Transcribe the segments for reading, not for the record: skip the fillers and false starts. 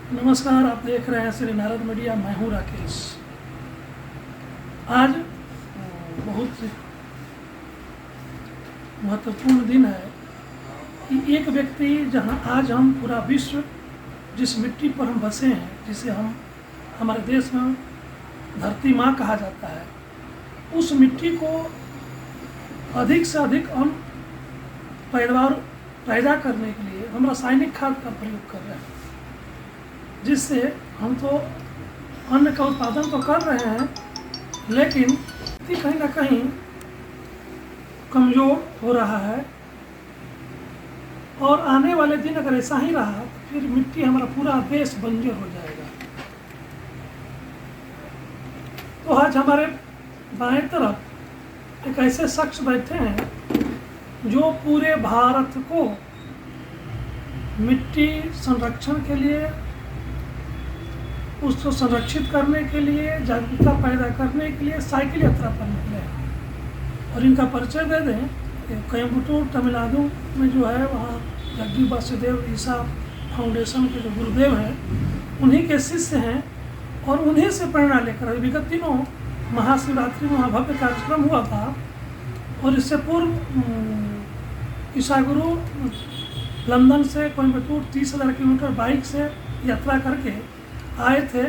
नमस्कार, आप देख रहे हैं श्री नारद मीडिया। मैं हूं राकेश। आज बहुत महत्वपूर्ण दिन है कि एक व्यक्ति जहां आज हम पूरा विश्व जिस मिट्टी पर हम बसे हैं, जिसे हम हमारे देश में धरती माँ कहा जाता है, उस मिट्टी को अधिक से अधिक हम पैदावार पैदा करने के लिए हम रासायनिक खाद का प्रयोग कर रहे हैं, जिससे हम तो अन्न का उत्पादन तो कर रहे हैं, लेकिन कहीं ना कहीं कमज़ोर हो रहा है। और आने वाले दिन अगर ऐसा ही रहा तो फिर मिट्टी हमारा पूरा देश बंजर हो जाएगा। तो आज हमारे बाएं तरफ एक ऐसे शख्स बैठे हैं जो पूरे भारत को मिट्टी संरक्षण के लिए, उसको संरक्षित करने के लिए, जागरूकता पैदा करने के लिए साइकिल यात्रा पर निकले हैं। और इनका परिचय दे दें, कोयम्बटूर तमिलनाडु में जो है वहाँ जग्गी वासुदेव ईसा फाउंडेशन के जो गुरुदेव हैं, उन्हीं के शिष्य हैं। और उन्हीं से प्रेरणा लेकर विगत दिनों महाशिवरात्रि में वहाँ भव्य कार्यक्रम हुआ था। और इससे पूर्व ईसा गुरु लंदन से कोयम्बटूर 30,000 किलोमीटर बाइक से यात्रा करके आए थे।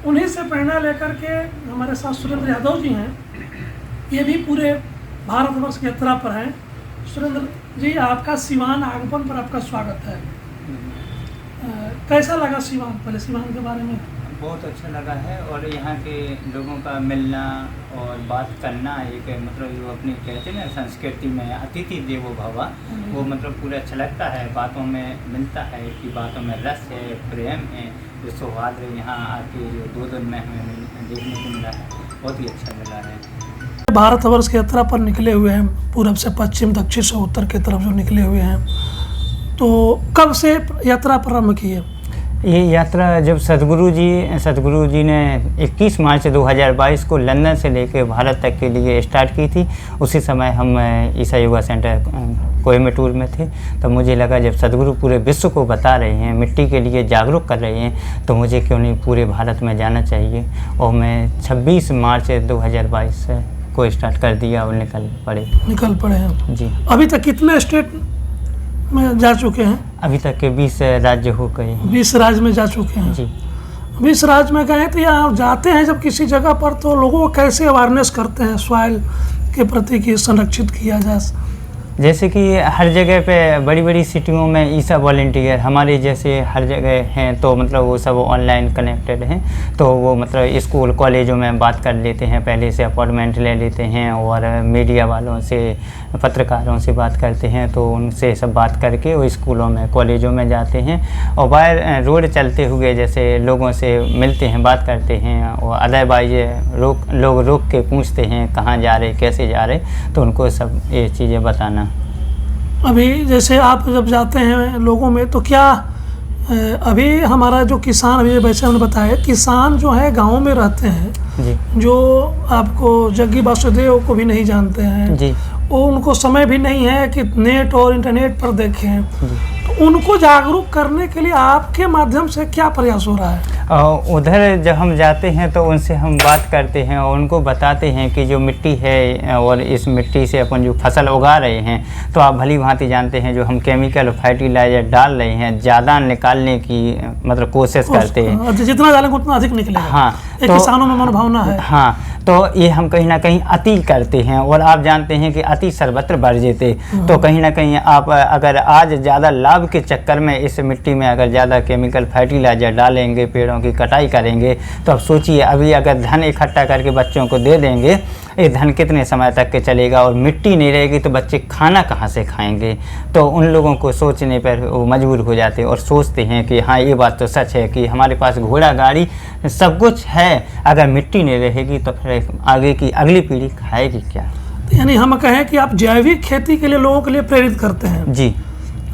उन्हीं से प्रेरणा लेकर के हमारे साथ सुरेंद्र यादव जी हैं, ये भी पूरे भारतवर्ष की यात्रा पर हैं। सुरेंद्र जी, आपका सिवान आगमन पर आपका स्वागत है। कैसा लगा सिवान? पहले सिवान के बारे में। बहुत अच्छा लगा है, और यहाँ के लोगों का मिलना और बात करना, एक मतलब जो अपनी कहते हैं ना संस्कृति में अतिथि देवो भव, वो मतलब पूरा अच्छा लगता है। बातों में मिलता है कि बातों में रस है, प्रेम है, जो सौहार्द यहाँ आके जो 2 दिन में हमें देखने को मिला है, बहुत ही अच्छा मिला है। भारतवर्ष की यात्रा पर निकले हुए हैं, पूरब से पश्चिम, दक्षिण से उत्तर की तरफ जो निकले हुए हैं, तो कब से यात्रा प्रारंभ की है? ये यात्रा जब सतगुरु जी ने 21 मार्च 2022 को लंदन से लेकर भारत तक के लिए स्टार्ट की थी। उसी समय हम ईसा योगा सेंटर कोयम्बटूर में थे। तो मुझे लगा जब सतगुरु पूरे विश्व को बता रहे हैं, मिट्टी के लिए जागरूक कर रहे हैं, तो मुझे क्यों नहीं पूरे भारत में जाना चाहिए। और मैं 26 मार्च 2022 को स्टार्ट कर दिया और निकल पड़े हैं जी। अभी तक कितने स्टेट में जा चुके हैं? अभी तक के 20 राज्य हो गए। 20 राज्य में जा चुके हैं जी। 20 राज्य में गए, तो यहाँ जाते हैं जब किसी जगह पर, तो लोगों को कैसे अवेयरनेस करते हैं सॉइल के प्रति कि संरक्षित किया जाए? जैसे कि हर जगह पे बड़ी बड़ी सिटियों में ईसा वॉलंटियर हमारे जैसे हर जगह हैं, तो मतलब वो सब ऑनलाइन कनेक्टेड हैं। तो वो मतलब स्कूल कॉलेजों में बात कर लेते हैं, पहले से अपॉइंटमेंट ले लेते हैं, और मीडिया वालों से, पत्रकारों से बात करते हैं। तो उनसे सब बात करके वो स्कूलों में, कॉलेजों में जाते हैं, और बाहर रोड चलते हुए जैसे लोगों से मिलते हैं, बात करते हैं, और अदरवाइज लोग रोक के पूछते हैं कहाँ जा रहे, कैसे जा रहे, तो उनको सब ये चीज़ें बताना। अभी जैसे आप जब जाते हैं लोगों में, तो क्या अभी हमारा जो किसान, अभी वैसे हमने बताया, किसान जो है गाँव में रहते हैं जी, जो आपको जग्गी वासुदेव को भी नहीं जानते हैं जी, वो उनको समय भी नहीं है कि नेट और इंटरनेट पर देखें, तो उनको जागरूक करने के लिए आपके माध्यम से क्या प्रयास हो रहा है? उधर जब हम जाते हैं तो उनसे हम बात करते हैं और उनको बताते हैं कि जो मिट्टी है, और इस मिट्टी से अपन जो फसल उगा रहे हैं, तो आप भली भांति जानते हैं जो हम केमिकल फर्टिलाइजर डाल रहे हैं, ज़्यादा निकालने की मतलब कोशिश करते हैं। जितना डालेंगे उतना अधिक निकलेगा। हाँ, तो किसानों में मनोभावना है। हाँ, तो ये हम कहीं ना कहीं अति करते हैं, और आप जानते हैं कि अति सर्वत्र वर्जिते। तो कहीं ना कहीं आप अगर आज ज़्यादा लाभ के चक्कर में इस मिट्टी में अगर ज़्यादा केमिकल फर्टिलाइजर डालेंगे, पेड़ों की कटाई करेंगे, तो अब सोचिए अभी अगर धन इकट्ठा करके बच्चों को दे देंगे, ये धन कितने समय तक के चलेगा, और मिट्टी नहीं रहेगी तो बच्चे खाना कहाँ से खाएंगे। तो उन लोगों को सोचने पर वो मजबूर हो जाते हैं और सोचते हैं कि हाँ, ये बात तो सच है कि हमारे पास घोड़ा गाड़ी सब कुछ है, अगर मिट्टी नहीं रहेगी तो फिर आगे की अगली पीढ़ी खाएगी क्या। यानी हम कहें कि आप जैविक खेती के लिए लोगों के लिए प्रेरित करते हैं। जी।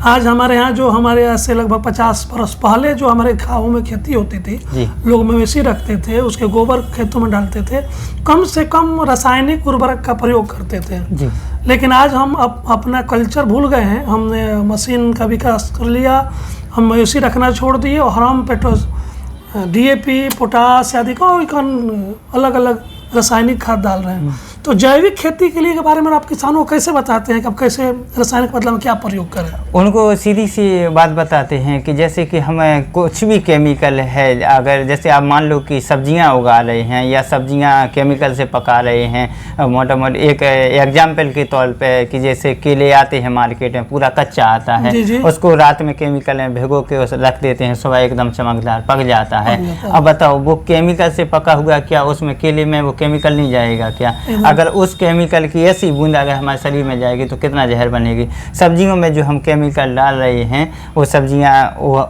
आज हमारे यहाँ जो हमारे यहाँ से लगभग 50 बरस पहले जो हमारे गाँवों में खेती होती थी, लोग मवेशी रखते थे, उसके गोबर खेतों में डालते थे, कम से कम रासायनिक उर्वरक का प्रयोग करते थे जी। लेकिन आज हम अपना कल्चर भूल गए हैं, हमने मशीन का विकास कर लिया, हम मवेशी रखना छोड़ दिए और हम DAP, पोटास आदि कोई अलग अलग रासायनिक खाद डाल रहे हैं। तो जैविक खेती के लिए के बारे में आप किसानों को कैसे बताते हैं कि अब कैसे रासायनिक बदला में क्या प्रयोग करें? उनको सीधी सी बात बताते हैं कि जैसे कि हमें कुछ भी केमिकल है, अगर जैसे आप मान लो कि सब्जियां उगा रहे हैं या सब्जियां केमिकल से पका रहे हैं, मोटा मोटा एक एग्जाम्पल के तौर पे कि जैसे केले आते हैं मार्केट में पूरा कच्चा आता है, जी। उसको रात में केमिकल में भिगो के रख देते हैं, सुबह एकदम चमकदार पक जाता है। अब बताओ वो केमिकल से पका हुआ, क्या उसमें केले में वो केमिकल नहीं जाएगा क्या? अगर उस केमिकल की ऐसी बूंद अगर हमारे शरीर में जाएगी तो कितना जहर बनेगी। सब्जियों में जो हम केमिकल डाल रहे हैं वो सब्जियां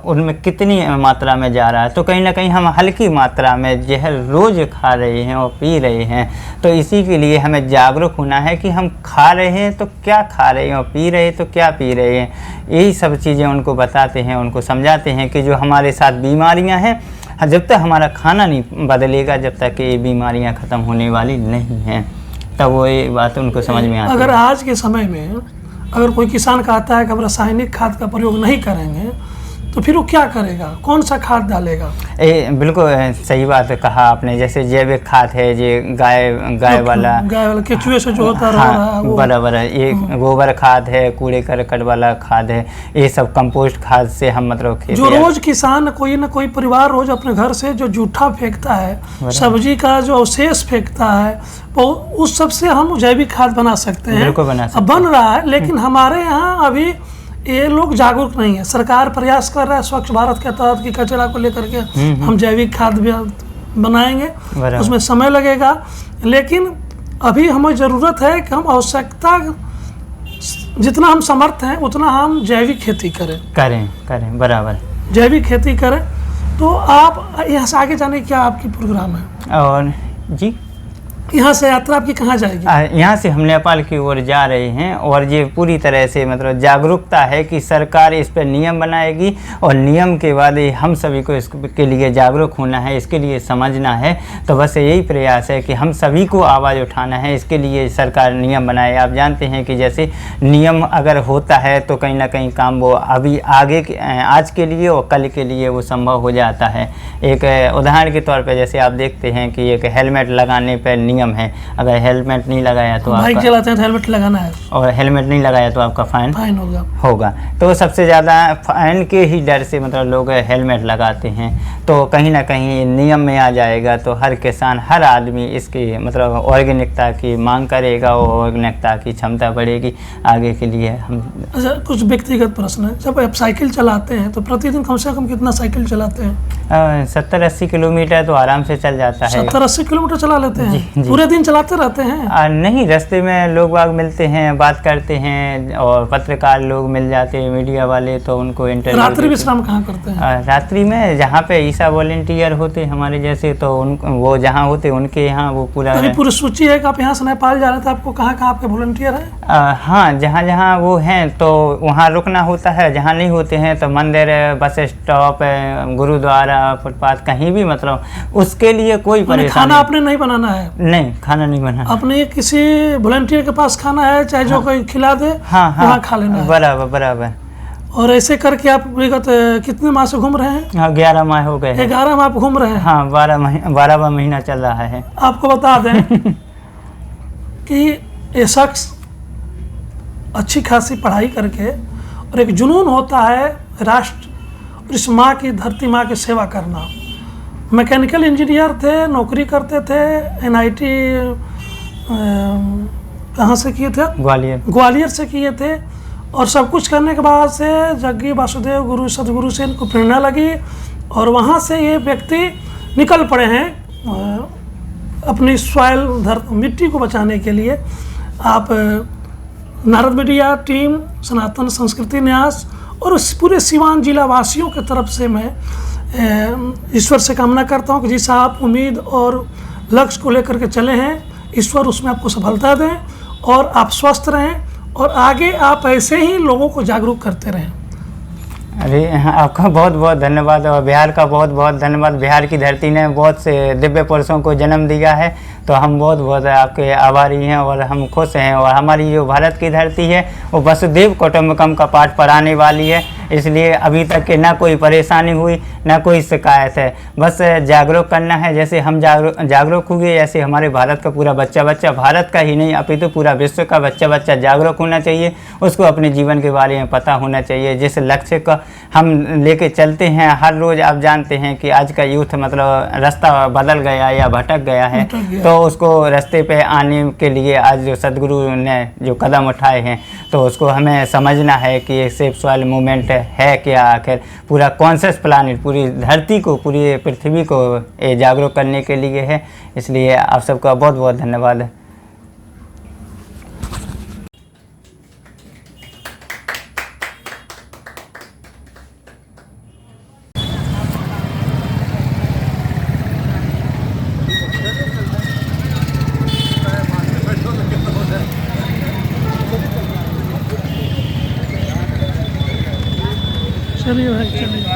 उनमें कितनी मात्रा में जा रहा है, तो कहीं ना कहीं हम हल्की मात्रा में जहर रोज़ खा रहे हैं और पी रहे हैं। तो इसी के लिए हमें जागरूक होना है कि हम खा रहे हैं तो क्या खा रहे हैं और पी रहे हैं तो क्या पी रहे हैं। यही सब चीज़ें उनको बताते हैं, उनको समझाते हैं कि जो हमारे साथ बीमारियाँ हैं, जब तक हमारा खाना नहीं बदलेगा, जब तक ये बीमारियां ख़त्म होने वाली नहीं हैं, तब वो ये बात उनको समझ में आती है। अगर आज के समय में अगर कोई किसान कहता है कि हम रासायनिक खाद का प्रयोग नहीं करेंगे, तो फिर वो क्या करेगा? कौन सा खाद डालेगा? बिल्कुल सही बात कहा आपने। जैसे जैविक खाद है, जो गाय वाला केचुए से जो होता हाँ, बराबर है। ये गोबर खाद है, कूड़े करकट वाला खाद है, ये सब कंपोस्ट खाद से हम मतलब जो रोज किसान कोई ना कोई परिवार रोज अपने घर से जो जूठा फेंकता है, सब्जी का जो अवशेष फेंकता है, वो उस सब से हम जैविक खाद बना सकते हैं। बिल्कुल बना सकते हैं। बन रहा है, लेकिन हमारे यहाँ अभी ये लोग जागरूक नहीं है। सरकार प्रयास कर रहा है स्वच्छ भारत के तहत कि कचरा को लेकर के हम जैविक खाद बनाएंगे, उसमें समय लगेगा, लेकिन अभी हमें ज़रूरत है कि हम आवश्यकता जितना हम समर्थ हैं उतना हम जैविक खेती करें बराबर जैविक खेती करें। तो आप यहाँ से आगे जाने क्या आपकी प्रोग्राम है? और जी यहाँ से यात्रा आपकी कहाँ जाएगी? यहाँ से हम नेपाल की ओर जा रहे हैं, और ये पूरी तरह से मतलब जागरूकता है कि सरकार इस पर नियम बनाएगी, और नियम के बाद हम सभी को इसके लिए जागरूक होना है, इसके लिए समझना है। तो बस यही प्रयास है कि हम सभी को आवाज़ उठाना है, इसके लिए सरकार नियम बनाए। आप जानते हैं कि जैसे नियम अगर होता है तो कहीं ना कहीं काम वो अभी आगे आज के लिए और कल के लिए वो संभव हो जाता है। एक उदाहरण के तौर पर जैसे आप देखते हैं कि एक हेलमेट लगाने पर नियम है, अगर हेलमेट नहीं लगाया तो बाइक चलाते हैं तो हेलमेट लगाना है, और हेलमेट नहीं लगाया तो आपका फाइन होगा। तो सबसे ज़्यादा फाइन के ही डर से मतलब लोग हेलमेट लगाते हैं। तो कहीं ना कहीं नियम में आ जाएगा तो हर किसान, हर आदमी इसकी मतलब ऑर्गेनिकता की मांग करेगा और ऑर्गेनिकता की क्षमता बढ़ेगी आगे के लिए। हम अच्छा, कुछ व्यक्तिगत प्रश्न है। जब आप साइकिल चलाते हैं तो प्रतिदिन कम से कम कितना साइकिल चलाते हैं? 70-80 किलोमीटर तो आराम से चल जाता है। 70-80 किलोमीटर चला लेते हैं? जी। पूरे दिन चलाते रहते हैं? नहीं, रास्ते में लोग बाग मिलते हैं, बात करते हैं, और पत्रकार लोग मिल जाते हैं, मीडिया वाले, तो उनको इंटरव्यू। रात्रि विश्राम कहाँ करते हैं? रात्रि में जहाँ पे ईसा वॉलंटियर होते हमारे जैसे, तो वो जहाँ होते उनके यहाँ वो पूरी सूची है कि आप यहाँ से नेपाल जा रहे थे, आपको कहाँ आपके वॉलंटियर हैं? हाँ, जहाँ जहाँ वो हैं तो वहाँ रुकना होता है, जहाँ नहीं होते हैं तो मंदिर, बस स्टॉप, गुरुद्वारा, फुटपाथ, कहीं भी, मतलब उसके लिए कोई परेशानी। खाना आपने नहीं बनाना है? नहीं, खाना नहीं बना। अपने किसी वॉलंटियर के पास खाना है, चाहे जो कोई खिला दे, वहाँ खा लेना है। बराबर। और ऐसे करके आप विगत कितने माह से घूम रहे हैं? हाँ, 11 माह हो गए। 11 माह आप घूम रहे हैं? हाँ, 12वां महीना चल रहा है। आपको बता दें कि ये शख्स अच्छी खासी पढ़ाई करके, और एक जुनून होता है राष्ट्र और इस माँ की, धरती माँ की सेवा करना। मैकेनिकल इंजीनियर थे, नौकरी करते थे, NIT कहाँ से किए थे? ग्वालियर से किए थे। और सब कुछ करने के बाद से जग्गी वासुदेव गुरु सदगुरु से इनको प्रेरणा लगी, और वहाँ से ये व्यक्ति निकल पड़े हैं अपनी सॉइल, मिट्टी को बचाने के लिए। आप नारद मीडिया टीम, सनातन संस्कृति न्यास और उस पूरे सिवान जिला वासियों की तरफ से मैं ईश्वर से कामना करता हूँ कि जिस आप उम्मीद और लक्ष्य को लेकर के चले हैं, ईश्वर उसमें आपको सफलता दें, और आप स्वस्थ रहें, और आगे आप ऐसे ही लोगों को जागरूक करते रहें। अरे हाँ, आपका बहुत बहुत धन्यवाद और बिहार का बहुत बहुत धन्यवाद। बिहार की धरती ने बहुत से दिव्य पुरुषों को जन्म दिया है, तो हम बहुत बहुत आपके आभारी हैं और हम खुश हैं। और हमारी जो भारत की धरती है वो वसुधैव कुटुंबकम का पाठ पढ़ाने वाली है, इसलिए अभी तक के ना कोई परेशानी हुई ना कोई शिकायत है। बस जागरूक करना है, जैसे हम जागरूक हुए ऐसे हमारे भारत का पूरा बच्चा भारत का ही नहीं अपितु पूरा विश्व का बच्चा जागरूक होना चाहिए। उसको अपने जीवन के बारे में पता होना चाहिए। जिस लक्ष्य का हम लेके चलते हैं हर रोज़, आप जानते हैं कि आज का यूथ मतलब रास्ता बदल गया या भटक गया है, तो उसको रास्ते पे आने के लिए आज जो सदगुरु ने जो कदम उठाए हैं, तो उसको हमें समझना है कि ये सेफ सॉइल मूवमेंट है क्या, आखिर पूरा कॉन्शियस प्लानिट पूरी धरती को पूरी पृथ्वी को जागरूक करने के लिए है। इसलिए आप सबका बहुत बहुत धन्यवाद। चलिए भाई चलिए।